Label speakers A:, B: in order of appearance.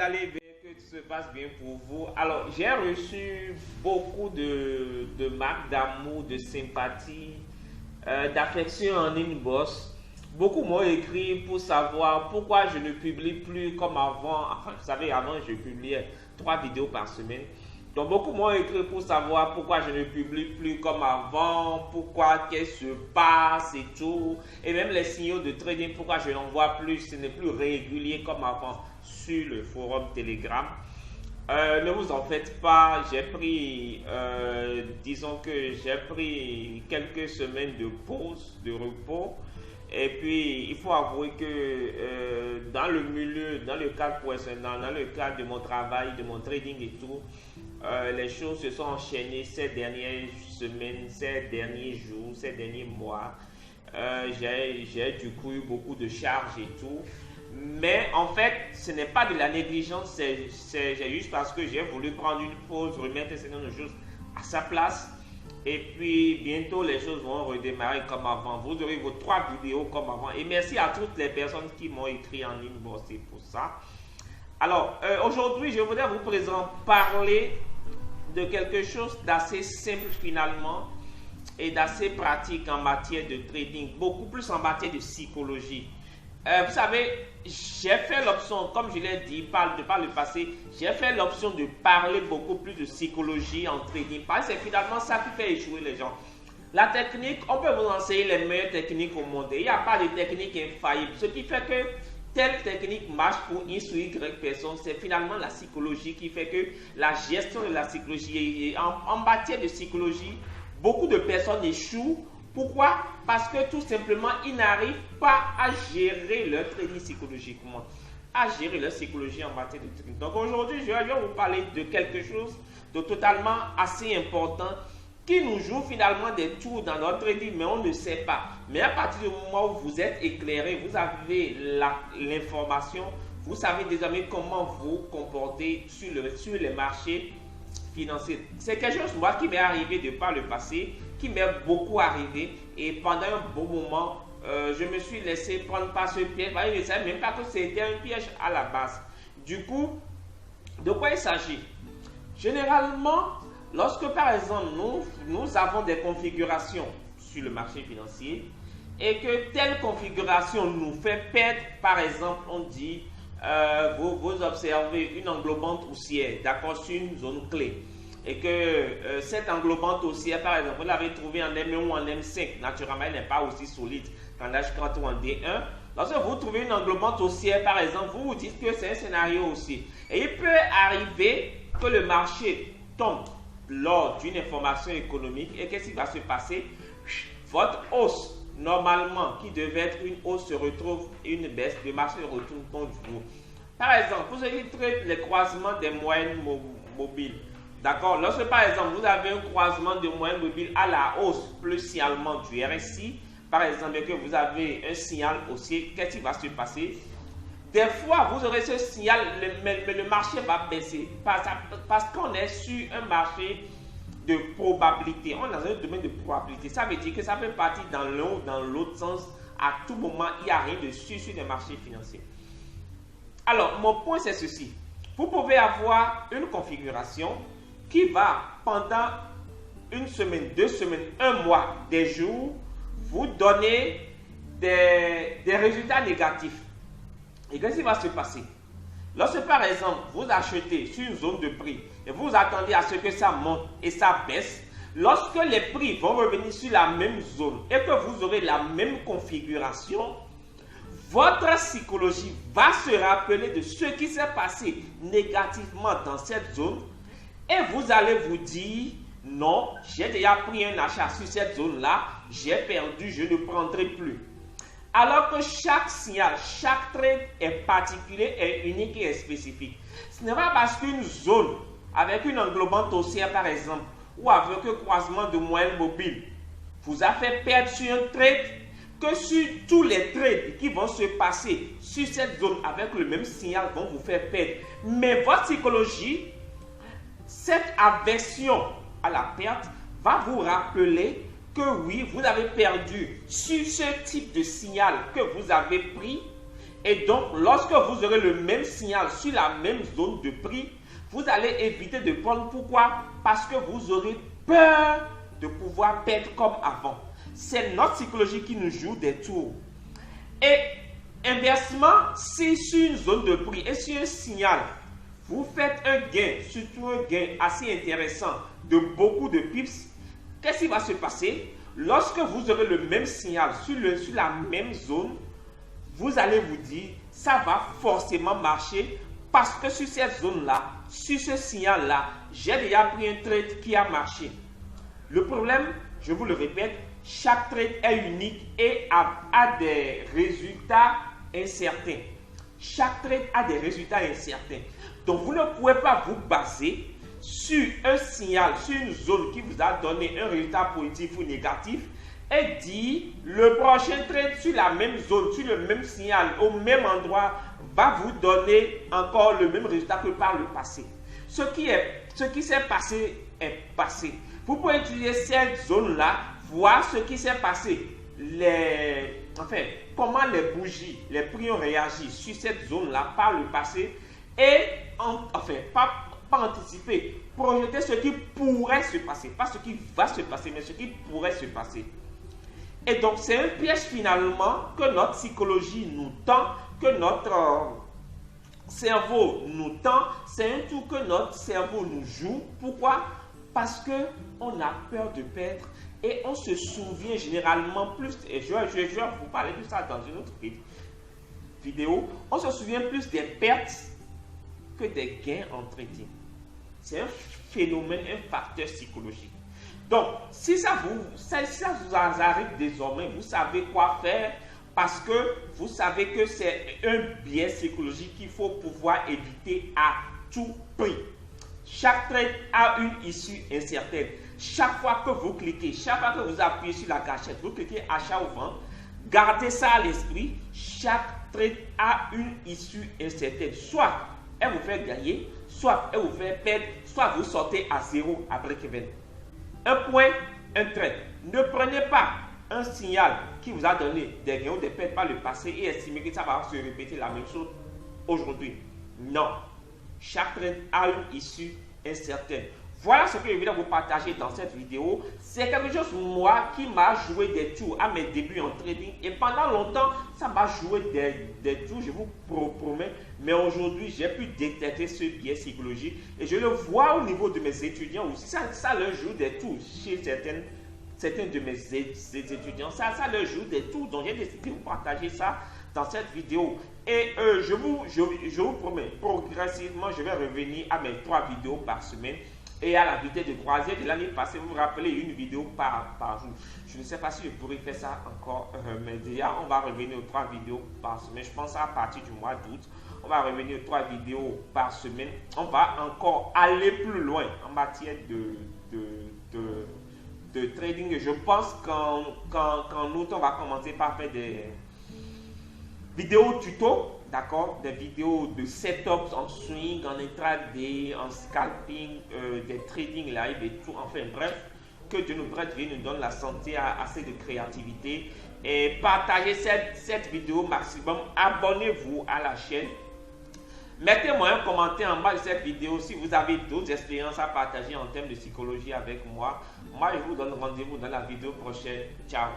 A: allez bien, que tout se passe bien pour vous. Alors, j'ai reçu beaucoup de marques d'amour, de sympathie, d'affection en inbox. Beaucoup m'ont écrit pour savoir pourquoi je ne publie plus comme avant. Enfin, vous savez, avant, je publiais 3 vidéos par semaine. Donc, beaucoup m'ont écrit pour savoir pourquoi je ne publie plus comme avant, pourquoi, qu'est-ce qui se passe et tout. Et même les signaux de trading, pourquoi je n'en vois plus, ce n'est plus régulier comme avant sur le forum Telegram. Ne vous en faites pas, j'ai pris, disons que j'ai pris quelques semaines de pause, de repos. Et puis, il faut avouer que dans le milieu, dans le cadre professionnel, dans le cadre de mon travail, de mon trading et tout, les choses se sont enchaînées ces dernières semaines, ces derniers jours, ces derniers mois. J'ai du coup eu beaucoup de charges et tout. Mais en fait, ce n'est pas de la négligence, c'est juste parce que j'ai voulu prendre une pause, remettre certaines choses à sa place. Et puis bientôt les choses vont redémarrer comme avant. Vous aurez vos 3 vidéos comme avant. Et merci à toutes les personnes qui m'ont écrit en inbox pour ça. Alors aujourd'hui, je voudrais vous parler de quelque chose d'assez simple finalement et d'assez pratique en matière de trading, beaucoup plus en matière de psychologie. Vous savez, j'ai fait l'option, comme je l'ai dit par le passé, j'ai fait l'option de parler beaucoup plus de psychologie en trading. Parce que c'est finalement ça qui fait échouer les gens. La technique, on peut vous enseigner les meilleures techniques au monde. Il n'y a pas de technique infaillible. Ce qui fait que telle technique marche pour X ou Y personne, c'est finalement la psychologie qui fait que la gestion de la psychologie, en matière de psychologie, beaucoup de personnes échouent. Pourquoi? Parce que tout simplement, ils n'arrivent pas à gérer leur trading psychologiquement, à gérer leur psychologie en matière de trading. Donc aujourd'hui, je vais vous parler de quelque chose de totalement assez important qui nous joue finalement des tours dans notre trading, mais on ne sait pas. Mais à partir du moment où vous êtes éclairé, vous avez l'information, vous savez désormais comment vous comporter sur les marchés financiers. C'est quelque chose moi qui m'est arrivé de par le passé, qui m'est beaucoup arrivé, et pendant un bon moment, je me suis laissé prendre par ce piège. Je ne savais même pas que c'était un piège à la base. Du coup, de quoi il s'agit? Généralement, lorsque par exemple nous avons des configurations sur le marché financier et que telle configuration nous fait perdre, par exemple, on dit, vous observez une englobante haussière, d'accord, sur une zone clé. Et que cette englobante haussière, par exemple, vous l'avez trouvée en M1 ou en M5, naturellement, elle n'est pas aussi solide qu'en H40 ou en D1. Lorsque vous trouvez une englobante haussière, par exemple, vous vous dites que c'est un scénario haussier. Et il peut arriver que le marché tombe lors d'une information économique. Et qu'est-ce qui va se passer? Votre hausse, normalement, qui devait être une hausse, se retrouve une baisse. Le marché retourne contre vous. Par exemple, vous avez traité les croisements des moyennes mobiles. D'accord? Lorsque par exemple vous avez un croisement de moyenne mobile à la hausse plus signalement du RSI, par exemple, et que vous avez un signal haussier, qu'est-ce qui va se passer? Des fois, vous aurez ce signal, mais le marché va baisser parce qu'on est sur un marché de probabilité. On est dans un domaine de probabilité. Ça veut dire que ça peut partir dans l'un ou dans l'autre sens. À tout moment, il n'y a rien de sûr sur les marchés financiers. Alors, mon point, c'est ceci. Vous pouvez avoir une configuration qui va, pendant une semaine, 2 semaines, 1 mois, des jours, vous donner des résultats négatifs. Et qu'est-ce qui va se passer? Lorsque, par exemple, vous achetez sur une zone de prix et vous attendez à ce que ça monte et ça baisse, lorsque les prix vont revenir sur la même zone et que vous aurez la même configuration, votre psychologie va se rappeler de ce qui s'est passé négativement dans cette zone. Et vous allez vous dire, non, j'ai déjà pris un achat sur cette zone-là, j'ai perdu, je ne prendrai plus. Alors que chaque signal, chaque trade est particulier, est unique et est spécifique. Ce n'est pas parce qu'une zone avec une englobante haussière par exemple, ou avec un croisement de moyenne mobile, vous a fait perdre sur un trade, que sur tous les trades qui vont se passer sur cette zone avec le même signal vont vous faire perdre. Mais votre psychologie, cette aversion à la perte va vous rappeler que oui, vous avez perdu sur ce type de signal que vous avez pris Et donc, lorsque vous aurez le même signal sur la même zone de prix, vous allez éviter de prendre. Pourquoi? Parce que vous aurez peur de pouvoir perdre comme avant. C'est notre psychologie qui nous joue des tours. Et inversement, si sur une zone de prix et sur un signal, vous faites un gain, surtout un gain assez intéressant de beaucoup de pips, qu'est-ce qui va se passer? Lorsque vous aurez le même signal sur la même zone, vous allez vous dire, ça va forcément marcher parce que sur cette zone-là, sur ce signal-là, j'ai déjà pris un trade qui a marché. Le problème, je vous le répète, chaque trade est unique et a des résultats incertains. Chaque trade a des résultats incertains. Donc, vous ne pouvez pas vous baser sur un signal, sur une zone qui vous a donné un résultat positif ou négatif et dire le prochain trade sur la même zone, sur le même signal, au même endroit, va vous donner encore le même résultat que par le passé. Ce qui s'est passé est passé. Vous pouvez utiliser cette zone-là, voir ce qui s'est passé, comment les bougies, les prix ont réagi sur cette zone-là par le passé et, pas anticiper, projeter ce qui pourrait se passer, pas ce qui va se passer, mais ce qui pourrait se passer. Et donc, c'est un piège finalement que notre psychologie nous tend, que notre cerveau nous tend, c'est un tour que notre cerveau nous joue. Pourquoi? Parce qu'on a peur de perdre et on se souvient généralement plus, et je vais vous parler de ça dans une autre vidéo, on se souvient plus des pertes que des gains en trading. C'est un phénomène, un facteur psychologique. Donc, si ça vous arrive désormais, vous savez quoi faire parce que vous savez que c'est un biais psychologique qu'il faut pouvoir éviter à tout prix. Chaque trade a une issue incertaine. Chaque fois que vous cliquez, chaque fois que vous appuyez sur la gâchette, vous cliquez achat ou vente, gardez ça à l'esprit. Chaque trade a une issue incertaine. Soit elle vous fait gagner, soit elle vous fait perdre, soit vous sortez à zéro après break-even. Un point, un trade. Ne prenez pas un signal qui vous a donné des gains ou des pertes par le passé et estimez que ça va se répéter la même chose aujourd'hui. Non. Chaque trade a une issue incertaine. Voilà ce que je voulais vous partager dans cette vidéo. C'est quelque chose, moi, qui m'a joué des tours à mes débuts en trading. Et pendant longtemps, ça m'a joué des tours, je vous promets. Mais aujourd'hui, j'ai pu détecter ce biais psychologique. Et je le vois au niveau de mes étudiants aussi. Ça leur joue des tours chez certains de mes étudiants. Ça leur joue des tours. Donc, j'ai décidé de vous partager ça dans cette vidéo. Et je vous promets, progressivement, je vais revenir à mes 3 vidéos par semaine. Et à la vitesse de croisière de l'année passée, vous vous rappelez, une vidéo par jour. Je ne sais pas si je pourrais faire ça encore, mais déjà, on va revenir aux 3 vidéos par semaine. Je pense à partir du mois d'août, on va revenir aux 3 vidéos par semaine. On va encore aller plus loin en matière de trading. Je pense qu'en août, on va commencer par faire des vidéos tuto. D'accord, des vidéos de setups en swing, en intraday, en scalping, des trading live et tout. Enfin bref, que Dieu nous prête, Dieu nous donne la santé, assez de créativité. Et partagez cette vidéo maximum. Abonnez-vous à la chaîne. Mettez-moi un commentaire en bas de cette vidéo si vous avez d'autres expériences à partager en termes de psychologie avec moi. Moi, je vous donne rendez-vous dans la vidéo prochaine. Ciao.